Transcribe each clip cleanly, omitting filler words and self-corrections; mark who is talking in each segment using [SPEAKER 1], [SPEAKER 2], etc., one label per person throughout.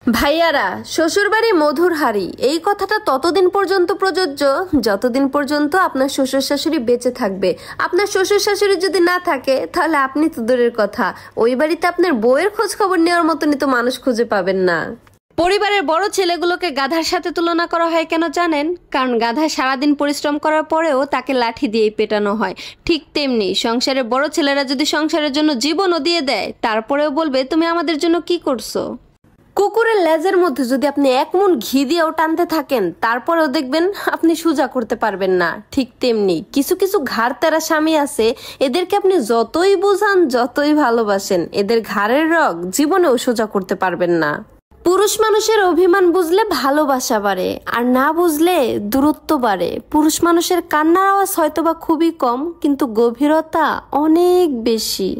[SPEAKER 1] ভাইয়ারা, শ্বশুরবাড়ি মধুর হাড়ি এই কথাটা ততদিন পর্যন্ত প্রযোজ্য যতদিন পর্যন্ত আপনার শ্বশুর শাশুড়ি বেঁচে থাকবে। আপনার শ্বশুর শাশুড়ি যদি না থাকে তাহলে আপনি তো দূরের কথা, ওই বাড়িতে আপনার বউয়ের খোঁজ খবর নেওয়ার মতনই তো মানুষ খুঁজে পাবেন না। পরিবারের বড় ছেলেগুলোকে গাধার সাথে তুলনা করা হয় কেন জানেন? কারণ গাধা সারাদিন পরিশ্রম করার পরেও তাকে লাঠি দিয়েই পেটানো হয়। ঠিক তেমনি সংসারের বড় ছেলেরা যদি সংসারের জন্য জীবনও দিয়ে দেয় তারপরেও বলবে তুমি আমাদের জন্য কি করছো। কুকুরের লেজের মধ্যে যদি আপনি এক মুন ঘি দিয়েও টানতে থাকেন তারপরেও দেখবেন আপনি সোজা করতে পারবেন না। ঠিক তেমনি কিছু কিছু ঘাড় তেরা স্বামী আছে, এদেরকে আপনি যতই বোঝান যতই ভালোবাসেন এদের ঘাড়ের রগ জীবনেও সোজা করতে পারবেন না। পুরুষ মানুষের অভিমান বুঝলে ভালোবাসা বাড়ে, আর না বুঝলে দূরত্ব বাড়ে। পুরুষ মানুষের কান্নার আওয়াজ হয়তোবা খুবই কম, কিন্তু গভীরতা অনেক বেশি।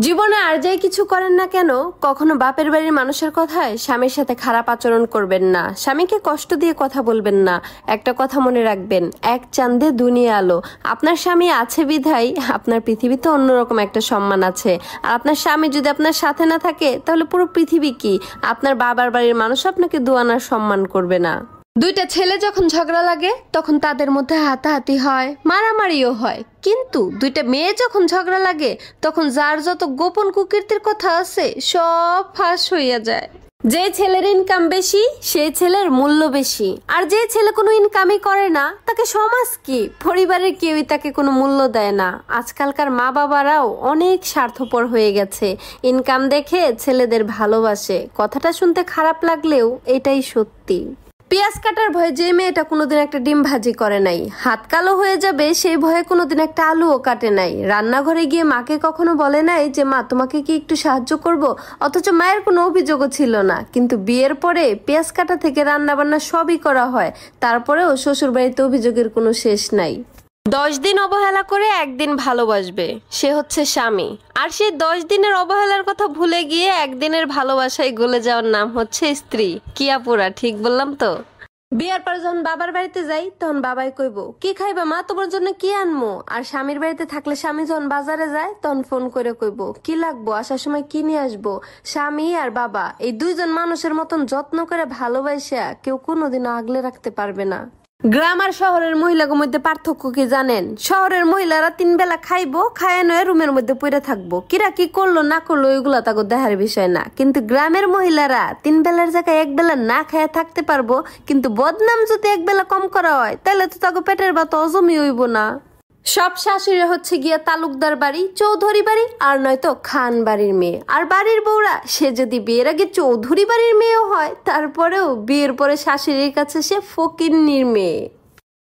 [SPEAKER 1] জীবনে আর যাই কিছু করেন না কেন, কখনো বাপের বাড়ির মানুষের কথায় স্বামীর সাথে খারাপ আচরণ করবেন না, স্বামীকে কষ্ট দিয়ে কথা বলবেন না। একটা কথা মনে রাখবেন, এক চাঁদে দুনিয়া আলো। আপনার স্বামী আছে বিধায় আপনার পৃথিবীতে অন্যরকম একটা সম্মান আছে। আর আপনার স্বামী যদি আপনার সাথে না থাকে তাহলে পুরো পৃথিবী কি, আপনার বাবার বাড়ির মানুষ আপনাকে দুয়ানার সম্মান করবে না। দুইটা ছেলে যখন ঝগড়া লাগে তখন তাদের মধ্যে হাতাহাতি হয়, মারামারিও হয়, কিন্তু দুইটা মেয়ে যখন ঝগড়া লাগে তখন যার যত গোপন কুকীর্তির কথা আছে সব ফাঁস হইয়া যায়। যে ছেলের ইনকাম বেশি সেই ছেলের মূল্য বেশি, আর যে ছেলে কোনো ইনকামই করে না তাকে সমাজ কি, পরিবারের কেউই তাকে কোনো মূল্য দেয় না। আজকালকার মা বাবারাও অনেক স্বার্থপর হয়ে গেছে, ইনকাম দেখে ছেলেদের ভালোবাসে। কথাটা শুনতে খারাপ লাগলেও এটাই সত্যি। পেঁয়াজ কাটার ভয়ে যে মেয়েটা কোনোদিন একটা ডিম ভাজি করে নাই, হাত কালো হয়ে যাবে সেই ভয়ে কোনোদিন একটা আলুও কাটে নাই, রান্নাঘরে গিয়ে মাকে কখনো বলে নাই যে মা তোমাকে কি একটু সাহায্য করব, অথচ মায়ের কোনো অভিযোগও ছিল না। কিন্তু বিয়ের পরে পেঁয়াজ কাটা থেকে রান্না বান্না সবই করা হয়, তারপরেও শ্বশুর বাড়িতে অভিযোগের কোনো শেষ নাই। 10 দিন অবহেলা করে একদিন ভালোবাসবে, সে হচ্ছে স্বামী। আর সেই 10 দিনের অবহেলার কথা ভুলে গিয়ে একদিনের ভালোবাসায় গলে যাওয়ার নাম হচ্ছে স্ত্রী। কি আপুরা, ঠিক বললাম তো? বিয়ার পর যখন বাবার বাড়িতে যাই তখন বাবাই কইবো কি খাইবা মা, তোমার জন্য কি আনমো। আর স্বামীর বাড়িতে থাকলে স্বামী যখন বাজারে যায় তখন ফোন করে কইবো কি লাগবো, আসার সময় কি নিয়ে আসবো। স্বামী আর বাবা এই দুইজন মানুষের মতন যত্ন করে ভালোবাসা কেউ কোনোদিনও আগলে রাখতে পারবে না। গ্রাম আর শহরের মহিলাদের মধ্যে পার্থক্য কি জানেন? শহরের মহিলারা 3 বেলা খাইবো, খায় নয় রুমের মধ্যে পড়ে থাকবো, কিরা কি করলো না করলো এগুলা তাকে দেখার বিষয় না। কিন্তু গ্রামের মহিলারা 3 বেলার জায়গায় 1 বেলা না খায় থাকতে পারবো, কিন্তু বদনাম যদি 1 বেলা কম করা হয় তাহলে তো তাকে পেটের ভাত হজমই হইব না। সব শাশুড়ি হচ্ছে গিয়া তালুকদার বাড়ি, চৌধুরী বাড়ি আর নয়তো খান বাড়ির মেয়ে। আর বাড়ির বউরা সে যদি বিয়ের আগে চৌধুরী বাড়ির মেয়েও হয় তারপরেও বিয়ের পরে শাশুড়ির কাছে সে ফকিন্নির মেয়ে।